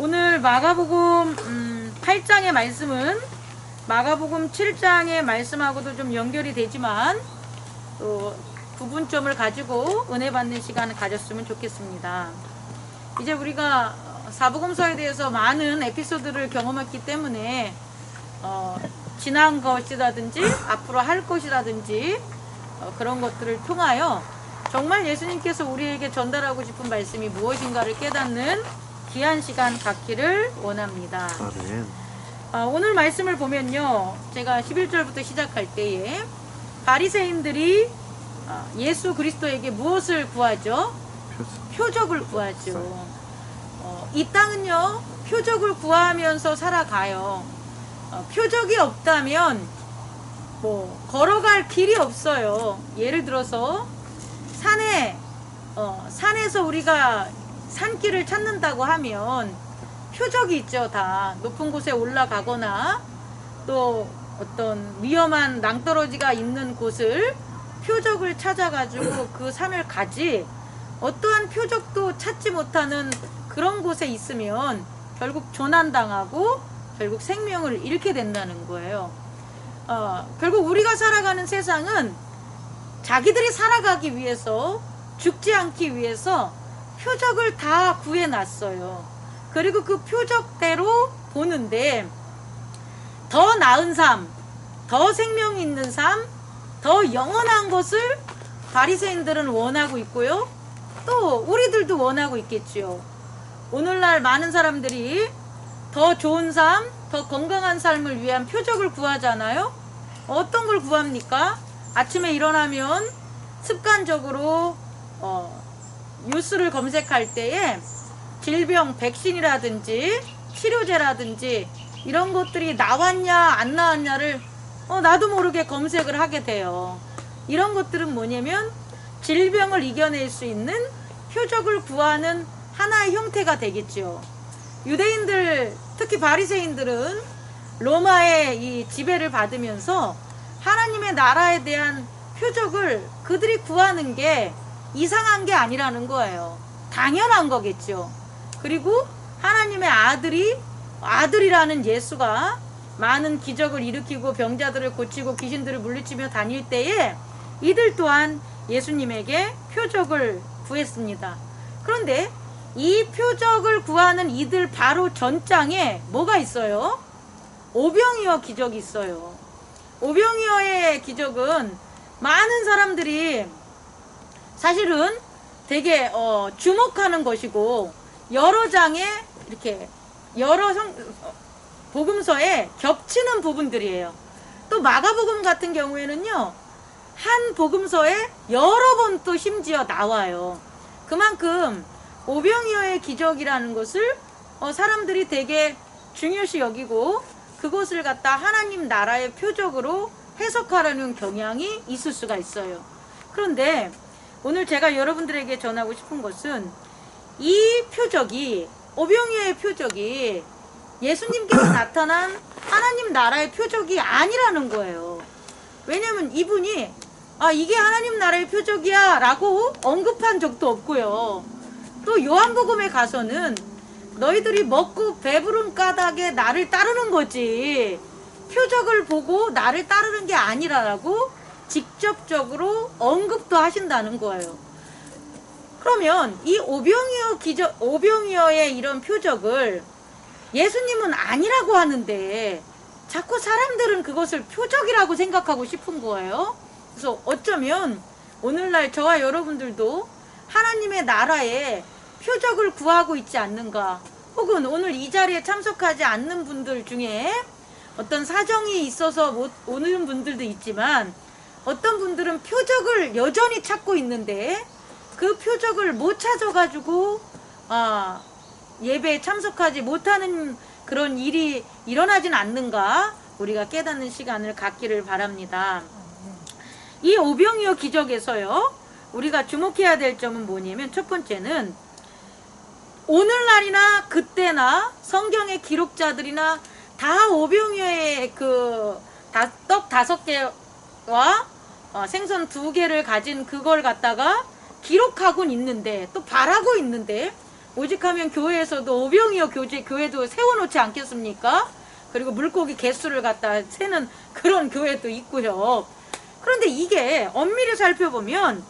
오늘 마가복음 8장의 말씀은 마가복음 7장의 말씀하고도 좀 연결이 되지만 또 구분점을 가지고 은혜 받는 시간을 가졌으면 좋겠습니다. 이제 우리가 사복음서에 대해서 많은 에피소드를 경험했기 때문에 지난 것이라든지 앞으로 할 것이라든지 그런 것들을 통하여 정말 예수님께서 우리에게 전달하고 싶은 말씀이 무엇인가를 깨닫는 귀한 시간 갖기를 원합니다. 아멘. 오늘 말씀을 보면요, 제가 11절부터 시작할 때에 바리새인들이 예수 그리스도에게 무엇을 구하죠? 표적을 구하죠. 이 땅은요, 표적을 구하면서 살아가요. 표적이 없다면 걸어갈 길이 없어요. 예를 들어서 산에서 우리가 산길을 찾는다고 하면 표적이 있죠. 다 높은 곳에 올라가거나 또 어떤 위험한 낭떠러지가 있는 곳을 표적을 찾아가지고 그 산을 가지, 어떠한 표적도 찾지 못하는 그런 곳에 있으면 결국 조난당하고 결국 생명을 잃게 된다는 거예요. 결국 우리가 살아가는 세상은 자기들이 살아가기 위해서, 죽지 않기 위해서 표적을 다 구해놨어요. 그리고 그 표적대로 보는데 더 나은 삶, 더 생명이 있는 삶, 더 영원한 것을 바리새인들은 원하고 있고요. 또 우리들도 원하고 있겠지요. 오늘날 많은 사람들이 더 좋은 삶, 더 건강한 삶을 위한 표적을 구하잖아요. 어떤 걸 구합니까? 아침에 일어나면 습관적으로 뉴스를 검색할 때에 질병, 백신이라든지 치료제라든지 이런 것들이 나왔냐 안 나왔냐를 나도 모르게 검색을 하게 돼요. 이런 것들은 뭐냐면 질병을 이겨낼 수 있는 표적을 구하는 하나의 형태가 되겠죠. 유대인들, 특히 바리새인들은 로마의 이 지배를 받으면서 하나님의 나라에 대한 표적을 그들이 구하는 게 이상한 게 아니라는 거예요. 당연한 거겠죠. 그리고 하나님의 아들이라는 예수가 많은 기적을 일으키고 병자들을 고치고 귀신들을 물리치며 다닐 때에 이들 또한 예수님에게 표적을 구했습니다. 그런데 이 표적을 구하는 이들 바로 전장에 뭐가 있어요? 오병이어 기적이 있어요. 오병이어의 기적은 많은 사람들이 사실은 되게 주목하는 것이고, 여러 장에 이렇게 여러 복음서에 겹치는 부분들이에요. 또 마가복음 같은 경우에는요, 한 복음서에 여러 번 또 심지어 나와요. 그만큼 오병이어의 기적이라는 것을 사람들이 되게 중요시 여기고 그것을 갖다 하나님 나라의 표적으로 해석하려는 경향이 있을 수가 있어요. 그런데 오늘 제가 여러분들에게 전하고 싶은 것은 이 표적이, 오병이어의 표적이 예수님께서 나타난 하나님 나라의 표적이 아니라는 거예요. 왜냐면 이분이 이게 하나님 나라의 표적이야 라고 언급한 적도 없고요. 또 요한복음에 가서는 너희들이 먹고 배부른 까닭에 나를 따르는 거지 표적을 보고 나를 따르는 게 아니라라고 직접적으로 언급도 하신다는 거예요. 그러면 이 오병이어의 이런 표적을 예수님은 아니라고 하는데 자꾸 사람들은 그것을 표적이라고 생각하고 싶은 거예요. 그래서 어쩌면 오늘날 저와 여러분들도 하나님의 나라에 표적을 구하고 있지 않는가, 혹은 오늘 이 자리에 참석하지 않는 분들 중에 어떤 사정이 있어서 못 오는 분들도 있지만 어떤 분들은 표적을 여전히 찾고 있는데 그 표적을 못 찾아가지고 예배에 참석하지 못하는 그런 일이 일어나진 않는가, 우리가 깨닫는 시간을 갖기를 바랍니다. 이 오병이어 기적에서요, 우리가 주목해야 될 점은 뭐냐면, 첫 번째는 오늘날이나 그때나 성경의 기록자들이나 다 오병이어의 떡 5개와 생선 2개를 가진 그걸 갖다가 기록하고는 있는데, 또 바라고 있는데 오직하면 교회에서도 오병이어 교회도 세워놓지 않겠습니까? 그리고 물고기 개수를 갖다 세는 그런 교회도 있고요. 그런데 이게 엄밀히 살펴보면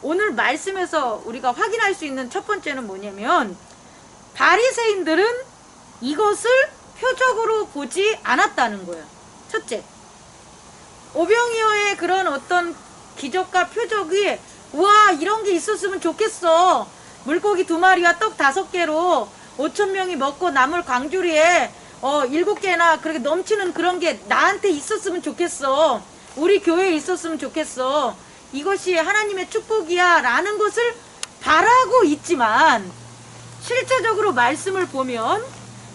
오늘 말씀에서 우리가 확인할 수 있는 첫 번째는 뭐냐면 바리새인들은 이것을 표적으로 보지 않았다는 거예요. 첫째, 오병이어의 그런 어떤 기적과 표적이 우와 이런 게 있었으면 좋겠어. 물고기 2마리와 떡 5개로 5,000명이 먹고 나물 광주리에 7개나 그렇게 넘치는 그런 게 나한테 있었으면 좋겠어. 우리 교회에 있었으면 좋겠어. 이것이 하나님의 축복이야 라는 것을 바라고 있지만 실제적으로 말씀을 보면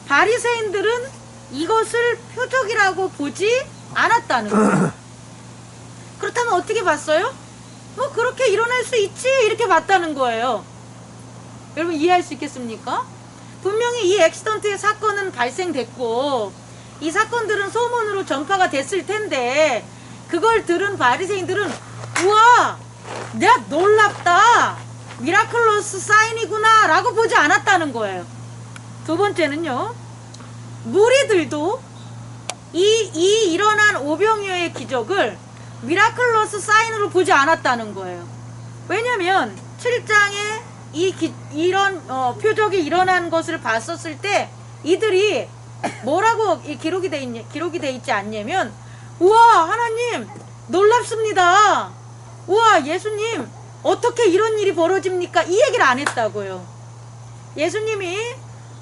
바리새인들은 이것을 표적이라고 보지 않았다는 거예요. 그렇다면 어떻게 봤어요? 뭐 그렇게 일어날 수 있지 이렇게 봤다는 거예요. 여러분 이해할 수 있겠습니까? 분명히 이 액시던트의 사건은 발생됐고 이 사건들은 소문으로 전파가 됐을 텐데 그걸 들은 바리새인들은 우와 내가 놀랍다 미라클러스 사인이구나 라고 보지 않았다는 거예요. 두 번째는요, 무리들도 이 일어난 오병이어의 기적을 미라클러스 사인으로 보지 않았다는 거예요. 왜냐면 7장에 이런 표적이 일어난 것을 봤었을 때 이들이 뭐라고 기록이 돼 있지 않냐면 우와 하나님 놀랍습니다. 우와 예수님 어떻게 이런 일이 벌어집니까? 이 얘기를 안 했다고요. 예수님이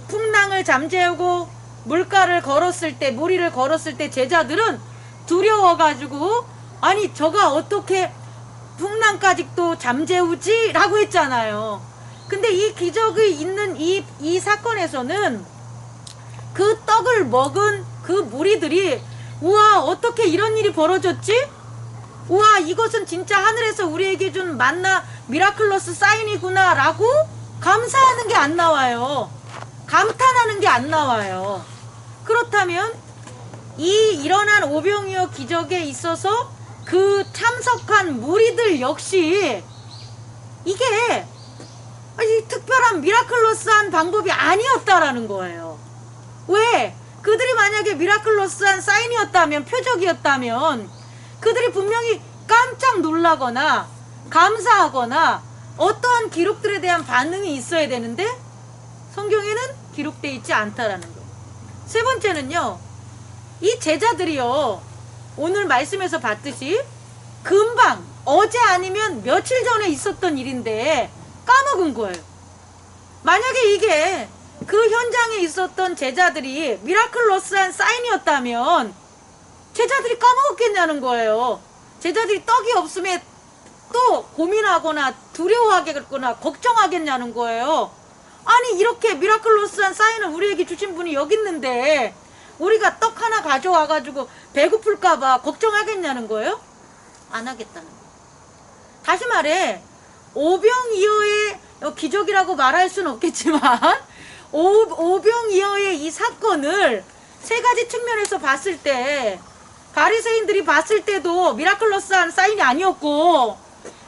풍랑을 잠재우고 물가를 걸었을 때 무리를 걸었을 때 제자들은 두려워가지고 아니 저가 어떻게 풍랑까지 또 잠재우지? 라고 했잖아요. 근데 이 기적이 있는 이 사건에서는 그 떡을 먹은 그 무리들이 우와 어떻게 이런 일이 벌어졌지? 우와 이것은 진짜 하늘에서 우리에게 준 만나 미라클러스 사인이구나 라고 감사하는 게 안 나와요. 감탄하는 게 안 나와요. 그렇다면 이 일어난 오병이어 기적에 있어서 그 참석한 무리들 역시 이게 특별한 미라클러스한 방법이 아니었다라는 거예요. 왜? 그들이 만약에 미라클러스한 사인이었다면, 표적이었다면 그들이 분명히 깜짝 놀라거나 감사하거나 어떠한 기록들에 대한 반응이 있어야 되는데 성경에는 기록되어 있지 않다라는 거예요. 세 번째는요, 이 제자들이요 오늘 말씀에서 봤듯이 금방 어제 아니면 며칠 전에 있었던 일인데 까먹은 거예요. 만약에 이게 그 현장에 있었던 제자들이 미라클러스한 사인이었다면 제자들이 까먹었겠냐는 거예요. 제자들이 떡이 없음에 또 고민하거나 두려워하겠거나 걱정하겠냐는 거예요. 아니 이렇게 미라클러스한 사인을 우리에게 주신 분이 여기 있는데 우리가 떡 하나 가져와가지고 배고플까봐 걱정하겠냐는 거예요? 안 하겠다는 거예요. 다시 말해 오병이어의 기적이라고 말할 수는 없겠지만 오병이어의 이 사건을 세 가지 측면에서 봤을 때 바리새인들이 봤을 때도 미라클러스한 사인이 아니었고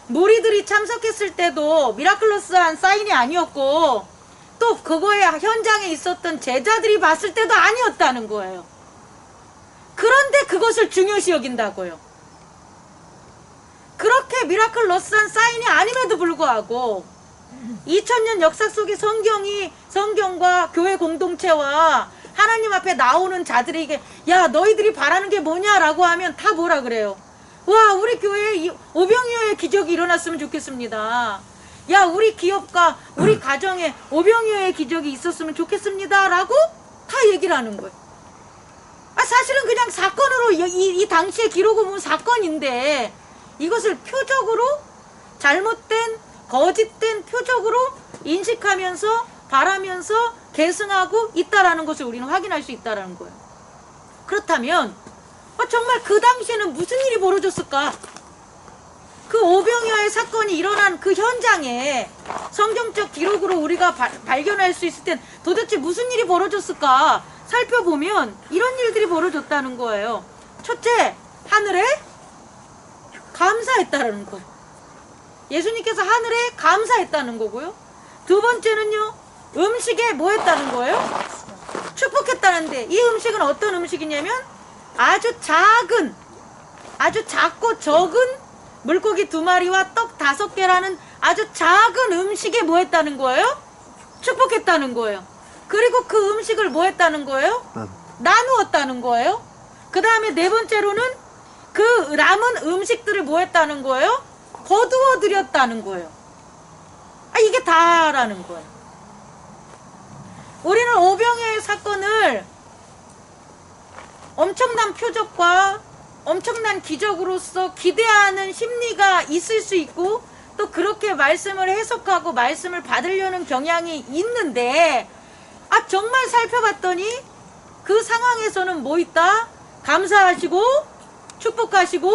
무리들이 참석했을 때도 미라클러스한 사인이 아니었고 또 그거에 현장에 있었던 제자들이 봤을 때도 아니었다는 거예요. 그런데 그것을 중요시 여긴다고요. 그렇게 미라클러스한 사인이 아님에도 불구하고 2000년 역사 속의 성경과 교회 공동체와 하나님 앞에 나오는 자들에게 야 너희들이 바라는 게 뭐냐라고 하면 다 뭐라 그래요? 와 우리 교회에 오병이어의 기적이 일어났으면 좋겠습니다. 야 우리 기업과 우리 가정에 오병이어의 기적이 있었으면 좋겠습니다 라고 다 얘기를 하는 거예요. 사실은 그냥 사건으로 이 당시에 기록을 보면 사건인데 이것을 표적으로 잘못된 거짓된 표적으로 인식하면서 바라면서 계승하고 있다라는 것을 우리는 확인할 수 있다라는 거예요. 그렇다면 정말 그 당시에는 무슨 일이 벌어졌을까? 그 오병이어의 사건이 일어난 그 현장에 성경적 기록으로 우리가 발견할 수 있을 땐 도대체 무슨 일이 벌어졌을까 살펴보면 이런 일들이 벌어졌다는 거예요. 첫째, 하늘에 감사했다라는 거예요. 예수님께서 하늘에 감사했다는 거고요. 두 번째는요, 음식에 뭐 했다는 거예요? 축복했다는데, 이 음식은 어떤 음식이냐면 아주 작고 적은 물고기 2마리와 떡 5개라는 아주 작은 음식에 뭐 했다는 거예요? 축복했다는 거예요. 그리고 그 음식을 뭐 했다는 거예요? 나누었다는 거예요. 그 다음에 네 번째로는 그 남은 음식들을 뭐 했다는 거예요? 거두어 드렸다는 거예요. 이게 다라는 거예요. 우리는 오병이어의 사건을 엄청난 표적과 엄청난 기적으로서 기대하는 심리가 있을 수 있고, 또 그렇게 말씀을 해석하고 말씀을 받으려는 경향이 있는데, 정말 살펴봤더니 그 상황에서는 뭐 있다? 감사하시고 축복하시고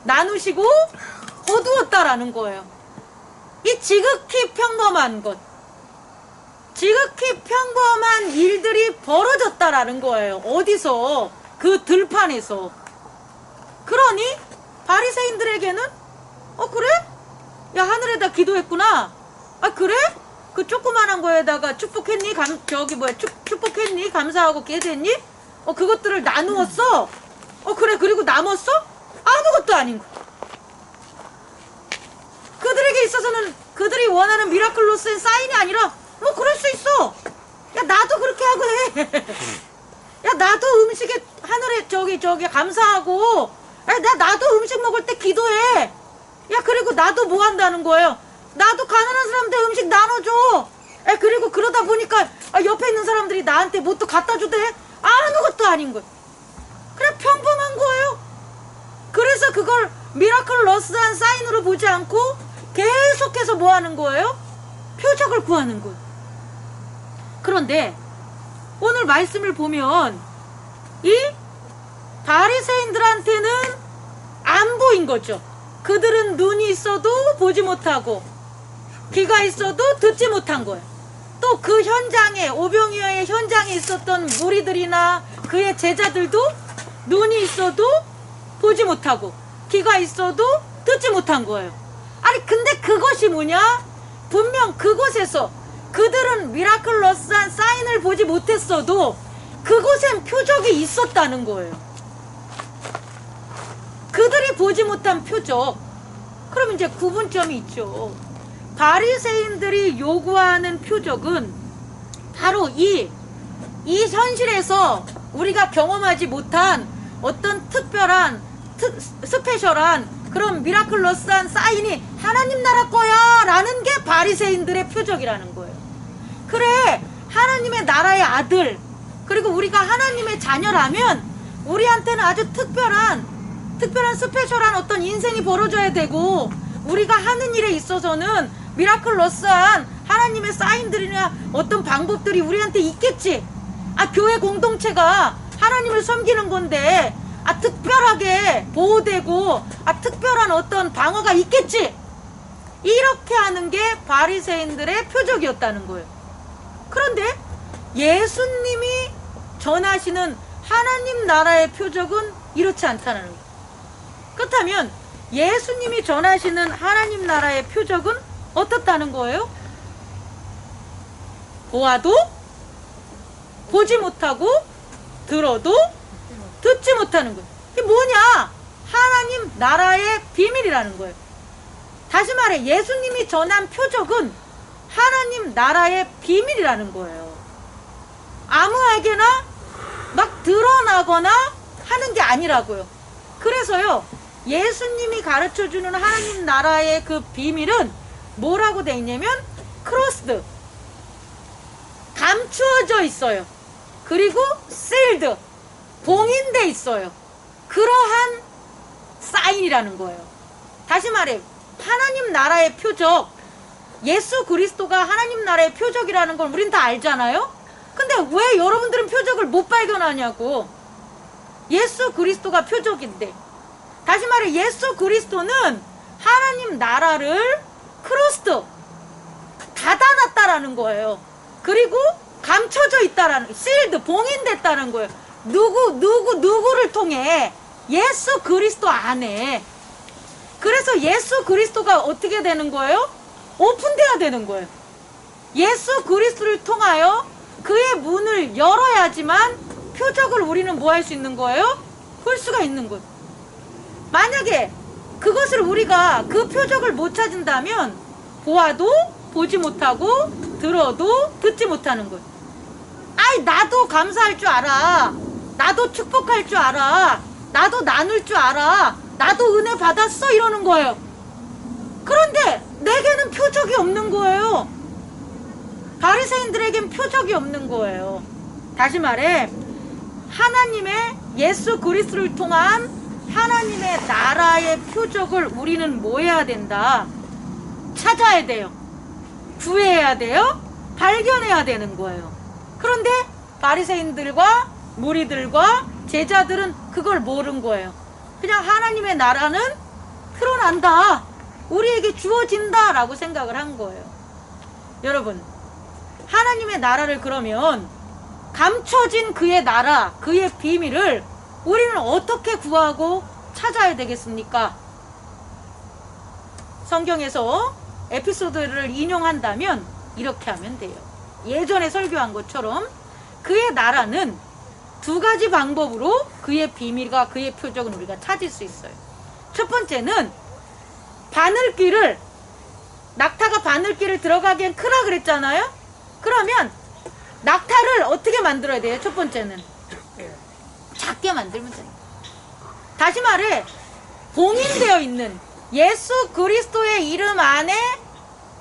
나누시고 거두었다라는 거예요. 이 지극히 평범한 것, 지극히 평범한 일들이 벌어졌다라는 거예요. 어디서? 그 들판에서. 그러니 바리새인들에게는 그래? 야, 하늘에다 기도했구나. 그래? 그 조그만한 거에다가 축복했니? 축복했니? 감사하고 기도했니? 그것들을 나누었어? 그래. 그리고 남았어? 아무것도 아닌 거. 그들에게 있어서는 그들이 원하는 미라클로스의 사인이 아니라 그럴 수 있어. 야, 나도 그렇게 하고 해. 야, 나도 음식에 하늘에 저기 감사하고, 야, 나도 음식 먹을 때 기도해. 야, 그리고 나도 뭐 한다는 거예요? 나도 가난한 사람들 음식 나눠줘. 그리고 그러다 보니까 옆에 있는 사람들이 나한테 뭐 또 갖다 주대. 아무것도 아닌 거예요. 그냥 평범한 거예요. 그래서 그걸 미라클러스한 사인으로 보지 않고 계속해서 뭐 하는 거예요? 표적을 구하는 거예요. 그런데 오늘 말씀을 보면 이 바리새인들한테는 안 보인 거죠. 그들은 눈이 있어도 보지 못하고 귀가 있어도 듣지 못한 거예요. 또 그 현장에, 오병이어의 현장에 있었던 무리들이나 그의 제자들도 눈이 있어도 보지 못하고 귀가 있어도 듣지 못한 거예요. 근데 그것이 뭐냐? 분명 그곳에서 그들은 미라클러스한 사인을 보지 못했어도 그곳엔 표적이 있었다는 거예요. 그들이 보지 못한 표적. 그럼 이제 구분점이 있죠. 바리새인들이 요구하는 표적은 바로 이 현실에서 우리가 경험하지 못한 어떤 특별한 스페셜한 그런 미라클러스한 사인이 하나님 나라 거야 라는 게 바리새인들의 표적이라는 거예요. 그래, 하나님의 나라의 아들, 그리고 우리가 하나님의 자녀라면 우리한테는 아주 특별한 스페셜한 어떤 인생이 벌어져야 되고, 우리가 하는 일에 있어서는 미라클러스한 하나님의 사인들이나 어떤 방법들이 우리한테 있겠지. 교회 공동체가 하나님을 섬기는 건데 특별하게 보호되고 특별한 어떤 방어가 있겠지. 이렇게 하는 게 바리새인들의 표적이었다는 거예요. 그런데 예수님이 전하시는 하나님 나라의 표적은 이렇지 않다는 거예요. 그렇다면 예수님이 전하시는 하나님 나라의 표적은 어떻다는 거예요? 보아도 보지 못하고 들어도 듣지 못하는 거예요. 이게 뭐냐? 하나님 나라의 비밀이라는 거예요. 다시 말해, 예수님이 전한 표적은 하나님 나라의 비밀이라는 거예요. 아무에게나 막 드러나거나 하는 게 아니라고요. 그래서요, 예수님이 가르쳐주는 하나님 나라의 그 비밀은 뭐라고 돼 있냐면 크로스드, 감추어져 있어요. 그리고 실드, 봉인돼 있어요. 그러한 사인이라는 거예요. 다시 말해, 하나님 나라의 표적, 예수 그리스도가 하나님 나라의 표적이라는 걸 우린 다 알잖아요. 근데 왜 여러분들은 표적을 못 발견하냐고. 예수 그리스도가 표적인데. 다시 말해, 예수 그리스도는 하나님 나라를 크로스드, 닫아놨다라는 거예요. 그리고 감춰져 있다라는, 실드, 봉인됐다는 거예요. 누구를 통해? 예수 그리스도 안에. 그래서 예수 그리스도가 어떻게 되는 거예요? 오픈돼야 되는 거예요. 예수 그리스도를 통하여 그의 문을 열어야지만 표적을 우리는 뭐 할 수 있는 거예요? 볼 수가 있는 거예요. 만약에 그것을 우리가 그 표적을 못 찾은다면 보아도 보지 못하고 들어도 듣지 못하는 거예요. 아이, 나도 감사할 줄 알아. 나도 축복할 줄 알아. 나도 나눌 줄 알아. 나도 은혜 받았어. 이러는 거예요. 그런데 내게는 표적이 없는 거예요. 바리새인들에겐 표적이 없는 거예요. 다시 말해, 하나님의 예수 그리스도를 통한 하나님의 나라의 표적을 우리는 뭐 해야 된다? 찾아야 돼요. 구해야 돼요. 발견해야 되는 거예요. 그런데 바리새인들과 무리들과 제자들은 그걸 모른 거예요. 그냥 하나님의 나라는 드러난다, 우리에게 주어진다 라고 생각을 한 거예요. 여러분, 하나님의 나라를 그러면 감춰진 그의 나라, 그의 비밀을 우리는 어떻게 구하고 찾아야 되겠습니까? 성경에서 에피소드를 인용한다면 이렇게 하면 돼요. 예전에 설교한 것처럼 그의 나라는 두 가지 방법으로 그의 비밀과 그의 표적은 우리가 찾을 수 있어요. 첫 번째는 바늘귀를, 낙타가 바늘귀를 들어가기엔 크라 그랬잖아요. 그러면 낙타를 어떻게 만들어야 돼요? 첫 번째는 작게 만들면 돼요. 다시 말해, 봉인되어 있는 예수 그리스도의 이름 안에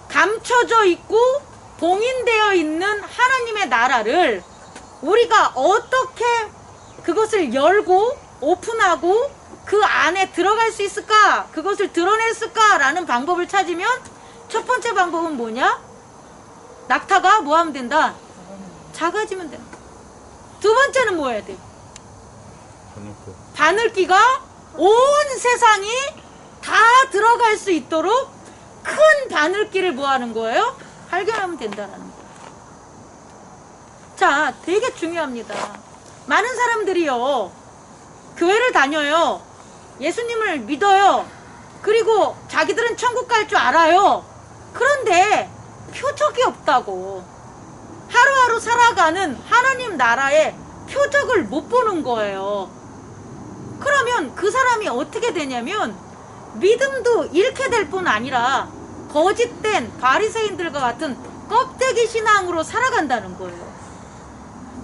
감춰져 있고 봉인되어 있는 하나님의 나라를 우리가 어떻게 그것을 열고 오픈하고 그 안에 들어갈 수 있을까? 그것을 드러냈을까? 라는 방법을 찾으면 첫 번째 방법은 뭐냐? 낙타가 뭐 하면 된다? 작아지면 된다. 두 번째는 뭐 해야 돼? 바늘귀가 온 세상이 다 들어갈 수 있도록 큰 바늘귀를 뭐 하는 거예요? 발견하면 된다는 거예요. 자, 되게 중요합니다. 많은 사람들이요, 교회를 다녀요. 예수님을 믿어요. 그리고 자기들은 천국 갈 줄 알아요. 그런데 표적이 없다고. 하루하루 살아가는 하나님 나라의 표적을 못 보는 거예요. 그러면 그 사람이 어떻게 되냐면 믿음도 잃게 될 뿐 아니라 거짓된 바리새인들과 같은 껍데기 신앙으로 살아간다는 거예요.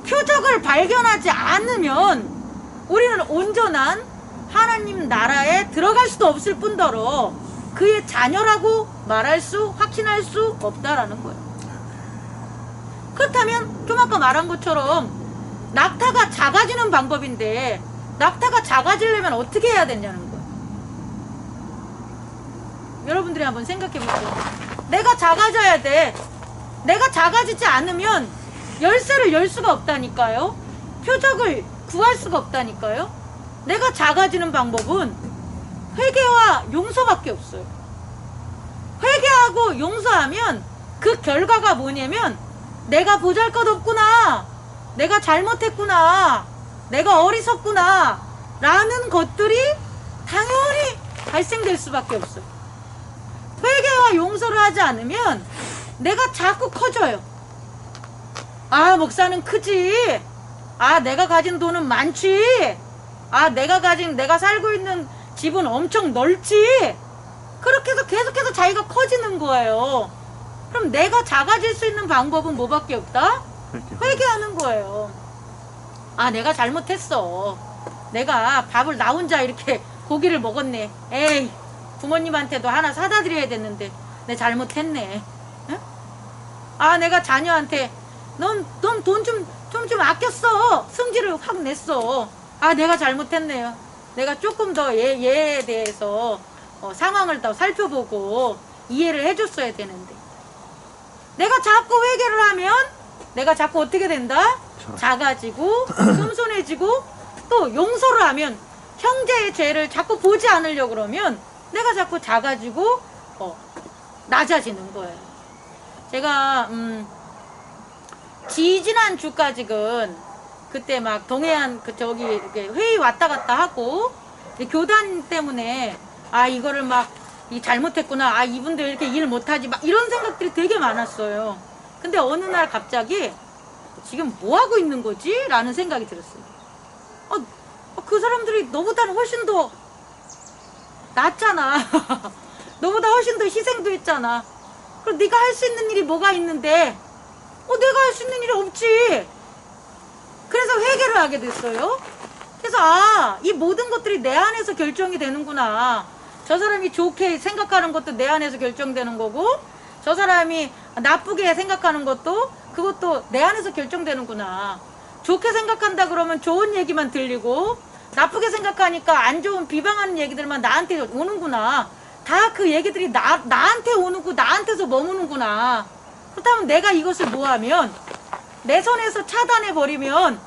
표적을 발견하지 않으면 우리는 온전한 하나님 나라에 들어갈 수도 없을 뿐더러 그의 자녀라고 말할 수, 확신할 수 없다라는 거예요. 그렇다면 좀 아까 말한 것처럼 낙타가 작아지는 방법인데 낙타가 작아지려면 어떻게 해야 되냐는 거예요. 여러분들이 한번 생각해 보세요. 내가 작아져야 돼. 내가 작아지지 않으면 열쇠를 열 수가 없다니까요. 표적을 구할 수가 없다니까요. 내가 작아지는 방법은 회개와 용서밖에 없어요. 회개하고 용서하면 그 결과가 뭐냐면 내가 보잘것없구나, 내가 잘못했구나, 내가 어리석구나 라는 것들이 당연히 발생될 수밖에 없어요. 회개와 용서를 하지 않으면 내가 자꾸 커져요. 아, 목사는 크지. 아, 내가 가진 돈은 많지. 아, 내가 살고 있는 집은 엄청 넓지. 그렇게 해서 계속해서 자기가 커지는 거예요. 그럼 내가 작아질 수 있는 방법은 뭐밖에 없다? 회개하는 거예요. 아, 내가 잘못했어. 내가 밥을 나 혼자 이렇게 고기를 먹었네. 에이, 부모님한테도 하나 사다 드려야 됐는데 내 잘못했네. 응? 아, 내가 자녀한테 넌 돈 좀 아꼈어. 성질을 확 냈어. 아, 내가 잘못했네요. 내가 조금 더 얘에 대해서 상황을 더 살펴보고 이해를 해줬어야 되는데. 내가 자꾸 회개를 하면 내가 자꾸 어떻게 된다? 작아지고 겸손해지고, 또 용서를 하면 형제의 죄를 자꾸 보지 않으려고 그러면 내가 자꾸 작아지고 낮아지는 거예요. 제가 지지난 주까지는 그때 막 동해안 저기 이렇게 회의 왔다 갔다 하고 교단 때문에 아, 이거를 막 잘못했구나, 아, 이분들 이렇게 일 못하지, 막 이런 생각들이 되게 많았어요. 근데 어느 날 갑자기 지금 뭐 하고 있는 거지? 라는 생각이 들었어요. 그 사람들이 너보다는 훨씬 더 낫잖아. 너보다 훨씬 더 희생도 했잖아. 그럼 네가 할 수 있는 일이 뭐가 있는데 내가 할 수 있는 일이 없지. 그래서 회개를 하게 됐어요. 그래서 이 모든 것들이 내 안에서 결정이 되는구나. 저 사람이 좋게 생각하는 것도 내 안에서 결정되는 거고, 저 사람이 나쁘게 생각하는 것도 그것도 내 안에서 결정되는구나. 좋게 생각한다 그러면 좋은 얘기만 들리고, 나쁘게 생각하니까 안 좋은 비방하는 얘기들만 나한테 오는구나. 다 그 얘기들이 나한테 오는고 나한테서 머무는구나. 그렇다면 내가 이것을 뭐하면 내 손에서 차단해버리면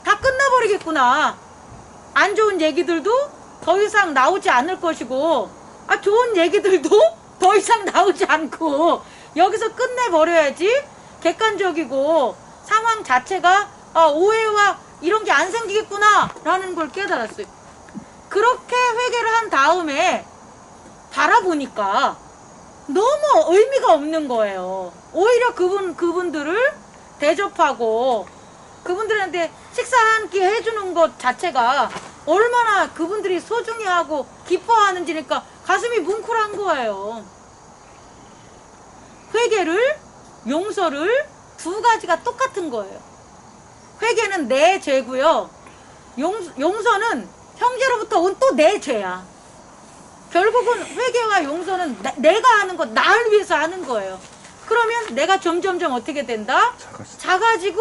다 끝나버리겠구나. 안 좋은 얘기들도 더 이상 나오지 않을 것이고, 좋은 얘기들도 더 이상 나오지 않고, 여기서 끝내버려야지 객관적이고 상황 자체가 오해와 이런 게 안 생기겠구나 라는 걸 깨달았어요. 그렇게 회개를 한 다음에 바라보니까 너무 의미가 없는 거예요. 오히려 그분들을 대접하고 그분들한테 식사 한 끼 해주는 것 자체가 얼마나 그분들이 소중히 하고 기뻐하는지니까 가슴이 뭉클한 거예요. 회개를, 용서를 두 가지가 똑같은 거예요. 회개는 내 죄고요. 용서는 형제로부터 온 또 내 죄야. 결국은 회개와 용서는 내가 하는 것, 나를 위해서 하는 거예요. 그러면 내가 점점점 어떻게 된다? 작아지고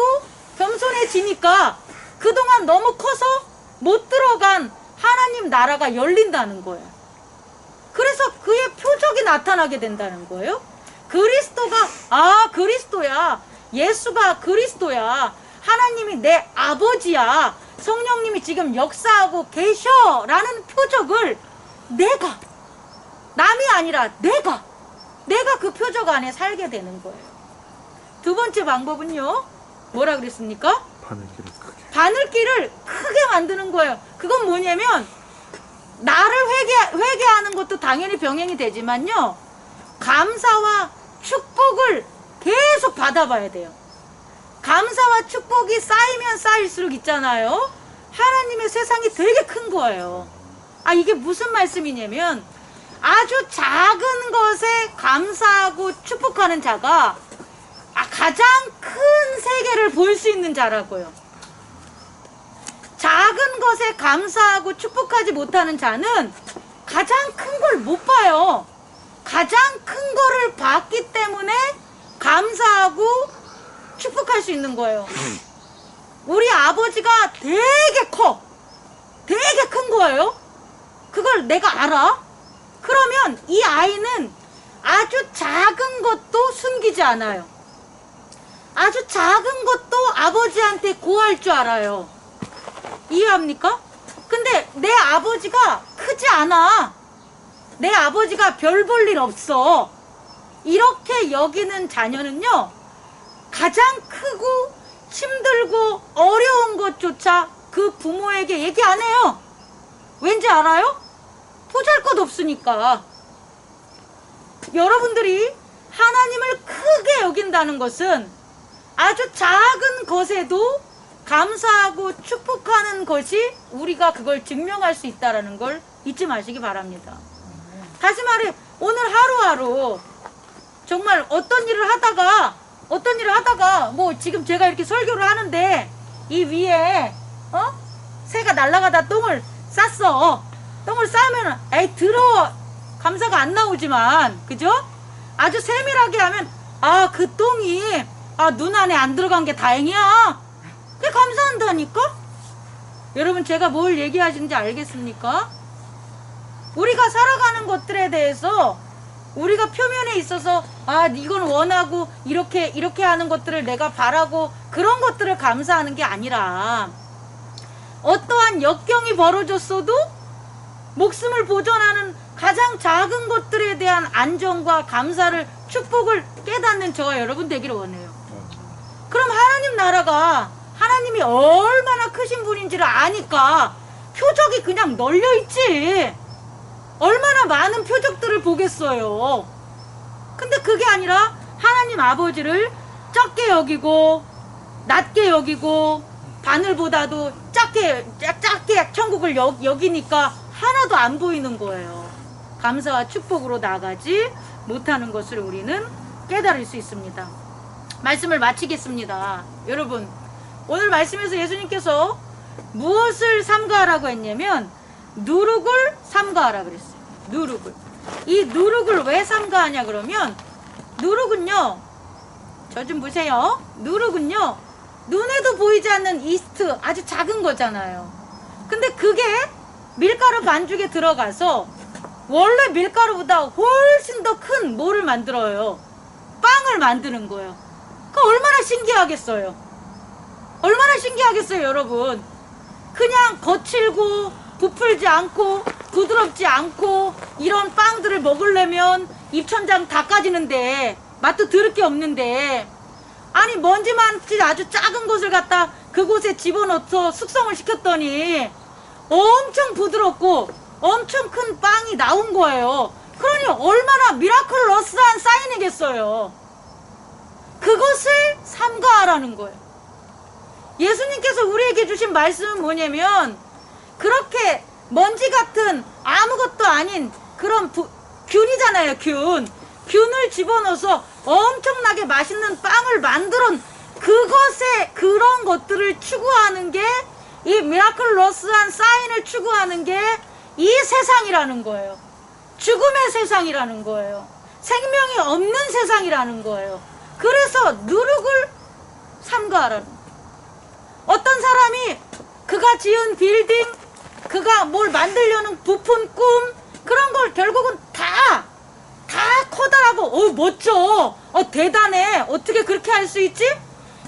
겸손해지니까 그동안 너무 커서 못 들어간 하나님 나라가 열린다는 거예요. 그래서 그의 표적이 나타나게 된다는 거예요. 그리스도가 그리스도야. 예수가 그리스도야. 하나님이 내 아버지야. 성령님이 지금 역사하고 계셔 라는 표적을 내가, 남이 아니라 내가 그 표적 안에 살게 되는 거예요. 두 번째 방법은요, 뭐라 그랬습니까? 바늘길을 크게 만드는 거예요. 그건 뭐냐면 나를 회개하는 것도 당연히 병행이 되지만요, 감사와 축복을 계속 받아봐야 돼요. 감사와 축복이 쌓이면 쌓일수록 있잖아요, 하나님의 세상이 되게 큰 거예요. 이게 무슨 말씀이냐면 아주 작은 것에 감사하고 축복하는 자가 가장 큰 세계를 볼 수 있는 자라고요. 작은 것에 감사하고 축복하지 못하는 자는 가장 큰 걸 못 봐요. 가장 큰 거를 봤기 때문에 감사하고 축복할 수 있는 거예요. 우리 아버지가 되게 커. 되게 큰 거예요. 그걸 내가 알아. 그러면 이 아이는 아주 작은 것도 숨기지 않아요. 아주 작은 것도 아버지한테 고할 줄 알아요. 이해합니까? 근데 내 아버지가 크지 않아. 내 아버지가 별 볼 일 없어. 이렇게 여기는 자녀는요, 가장 크고 힘들고 어려운 것조차 그 부모에게 얘기 안 해요. 왠지 알아요? 보잘것없으니까. 여러분들이 하나님을 크게 여긴다는 것은 아주 작은 것에도 감사하고 축복하는 것이 우리가 그걸 증명할 수 있다는 걸 잊지 마시기 바랍니다. 다시 말해, 오늘 하루하루 정말 어떤 일을 하다가 뭐 지금 제가 이렇게 설교를 하는데 이 위에 새가 날아가다 똥을 쌌어. 똥을 싸면 더러워, 감사가 안 나오지만, 그죠? 아주 세밀하게 하면 그 똥이 눈 안에 안 들어간 게 다행이야. 그게 감사한다니까? 여러분, 제가 뭘 얘기하시는지 알겠습니까? 우리가 살아가는 것들에 대해서 우리가 표면에 있어서 이건 원하고 이렇게 하는 것들을 내가 바라고 그런 것들을 감사하는 게 아니라, 어떠한 역경이 벌어졌어도 목숨을 보존하는 가장 작은 것들에 대한 안정과 감사를, 축복을 깨닫는 저와 여러분 되기를 원해요. 그럼 하나님 나라가, 하나님이 얼마나 크신 분인지를 아니까 표적이 그냥 널려있지. 얼마나 많은 표적들을 보겠어요. 근데 그게 아니라 하나님 아버지를 적게 여기고 낮게 여기고 바늘보다도 작게 천국을 여기니까 하나도 안 보이는 거예요. 감사와 축복으로 나가지 못하는 것을 우리는 깨달을 수 있습니다. 말씀을 마치겠습니다. 여러분, 오늘 말씀에서 예수님께서 무엇을 삼가하라고 했냐면 누룩을 삼가하라 그랬어요. 누룩을. 이 누룩을 왜 삼가하냐 그러면 누룩은요, 저 좀 보세요. 누룩은요, 눈에도 보이지 않는 이스트, 아주 작은 거잖아요. 근데 그게 밀가루 반죽에 들어가서 원래 밀가루보다 훨씬 더 큰 뭐를 만들어요. 빵을 만드는 거예요. 그 얼마나 신기하겠어요. 얼마나 신기하겠어요, 여러분. 그냥 거칠고 부풀지 않고 부드럽지 않고 이런 빵들을 먹으려면 입천장 다 까지는데 맛도 들을 게 없는데, 아니 먼지 많지 아주 작은 것을 갖다 그곳에 집어넣어서 숙성을 시켰더니 엄청 부드럽고 엄청 큰 빵이 나온 거예요. 그러니 얼마나 미라클러스한 사인이겠어요. 그것을 삼가하라는 거예요. 예수님께서 우리에게 주신 말씀은 뭐냐면, 그렇게 먼지 같은 아무것도 아닌 그런 균이잖아요. 균을 집어넣어서 엄청나게 맛있는 빵을 만드는 그것에, 그런 것들을 추구하는 게, 이 미라클러스한 사인을 추구하는 게 이 세상이라는 거예요. 죽음의 세상이라는 거예요. 생명이 없는 세상이라는 거예요. 그래서 누룩을 삼가하라는 거예요. 어떤 사람이 그가 지은 빌딩, 그가 뭘 만들려는 부푼 꿈, 그런 걸 결국은 다 커다라고, 멋져, 대단해, 어떻게 그렇게 할 수 있지?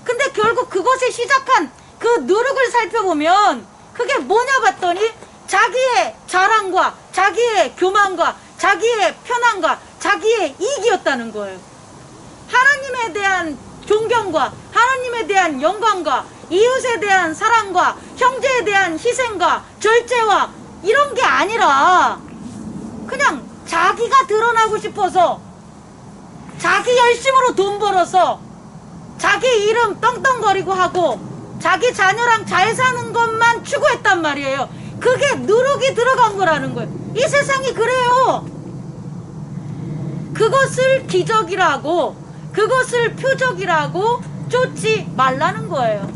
근데 결국 그것에 시작한 그 누룩을 살펴보면 그게 뭐냐 봤더니 자기의 자랑과 자기의 교만과 자기의 편안과 자기의 이익이었다는 거예요. 하나님에 대한 존경과 하나님에 대한 영광과 이웃에 대한 사랑과 형제에 대한 희생과 절제와 이런 게 아니라 그냥 자기가 드러나고 싶어서 자기 열심으로 돈 벌어서 자기 이름 떵떵거리고 하고 자기 자녀랑 잘 사는 것만 추구했단 말이에요. 그게 누룩이 들어간 거라는 거예요. 이 세상이 그래요. 그것을 기적이라고, 그것을 표적이라고 쫓지 말라는 거예요.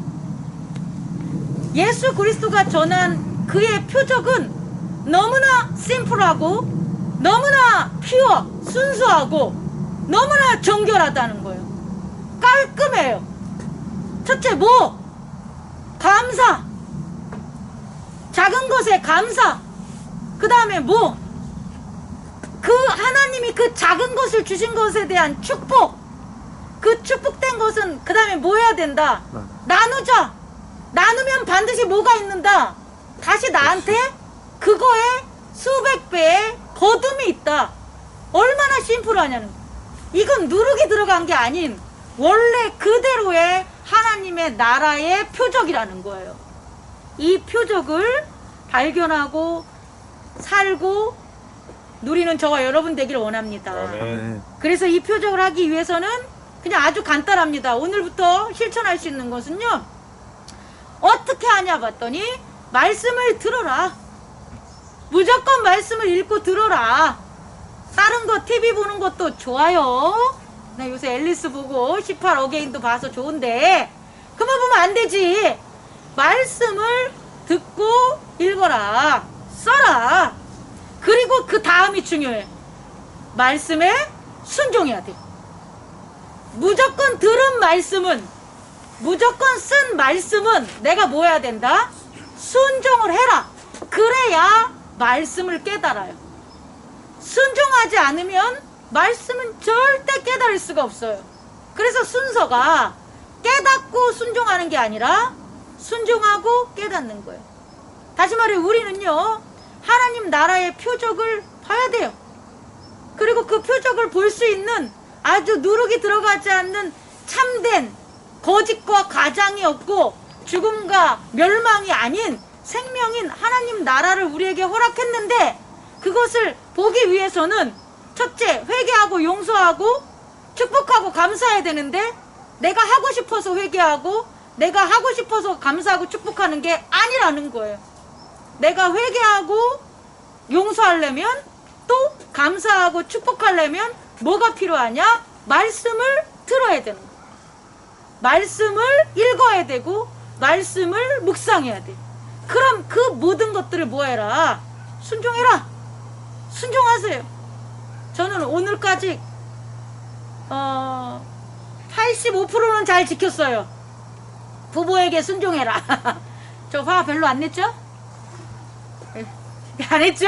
예수 그리스도가 전한 그의 표적은 너무나 심플하고 너무나 퓨어, 순수하고 너무나 정결하다는 거예요. 깔끔해요. 첫째 뭐? 감사. 작은 것에 감사. 그 다음에 뭐? 그 하나님이 그 작은 것을 주신 것에 대한 축복. 그 축복된 것은 그 다음에 뭐 해야 된다? 나누자. 나누면 반드시 뭐가 있는다? 다시 나한테 그거에 수백 배의 거둠이 있다. 얼마나 심플하냐는 거야. 이건 누룩이 들어간 게 아닌 원래 그대로의 하나님의 나라의 표적이라는 거예요. 이 표적을 발견하고 살고 누리는 저와 여러분 되기를 원합니다. 아멘. 그래서 이 표적을 하기 위해서는 그냥 아주 간단합니다. 오늘부터 실천할 수 있는 것은요, 어떻게 하냐 봤더니 말씀을 들어라. 무조건 말씀을 읽고 들어라. 다른 거 TV 보는 것도 좋아요. 나 요새 앨리스 보고 18 어게인도 봐서 좋은데 그만 보면 안 되지. 말씀을 듣고 읽어라. 써라. 그리고 그 다음이 중요해. 말씀에 순종해야 돼. 무조건 들은 말씀은, 무조건 쓴 말씀은 내가 뭐 해야 된다? 순종을 해라. 그래야 말씀을 깨달아요. 순종하지 않으면 말씀은 절대 깨달을 수가 없어요. 그래서 순서가 깨닫고 순종하는 게 아니라 순종하고 깨닫는 거예요. 다시 말해 우리는요, 하나님 나라의 표적을 봐야 돼요. 그리고 그 표적을 볼 수 있는 아주 누룩이 들어가지 않는 참된 거짓과 가장이 없고 죽음과 멸망이 아닌 생명인 하나님 나라를 우리에게 허락했는데, 그것을 보기 위해서는 첫째 회개하고 용서하고 축복하고 감사해야 되는데, 내가 하고 싶어서 회개하고 내가 하고 싶어서 감사하고 축복하는 게 아니라는 거예요. 내가 회개하고 용서하려면 또 감사하고 축복하려면 뭐가 필요하냐? 말씀을 들어야 되는 거예요. 말씀을 읽어야 되고 말씀을 묵상해야 돼. 그럼 그 모든 것들을 뭐 해라? 순종해라. 순종하세요. 저는 오늘까지 85%는 잘 지켰어요. 부모에게 순종해라. 저 화 별로 안 냈죠? 안 했죠?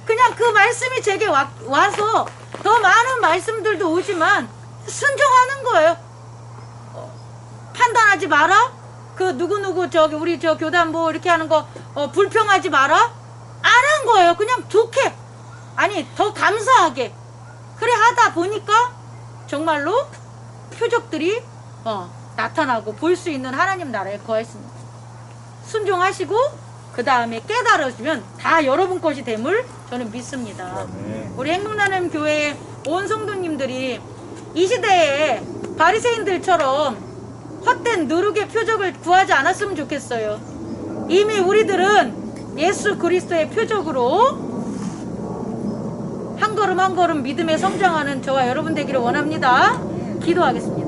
그냥 그 말씀이 제게 와서 더 많은 말씀들도 오지만 순종하는 거예요. 판단하지 마라. 그 누구누구 저기 우리 저 교단 뭐 이렇게 하는 거 불평하지 마라. 안 한 거예요. 그냥 좋게, 아니 더 감사하게 그래 하다 보니까 정말로 표적들이 나타나고 볼 수 있는 하나님 나라에 거했습니다. 순종하시고 그 다음에 깨달으시면 다 여러분 것이 됨을 저는 믿습니다. 우리 행복나눔 교회의 온 성도님들이 이 시대에 바리새인들처럼 헛된 누룩의 표적을 구하지 않았으면 좋겠어요. 이미 우리들은 예수 그리스도의 표적으로 한 걸음 한 걸음 믿음에 성장하는 저와 여러분 되기를 원합니다. 기도하겠습니다.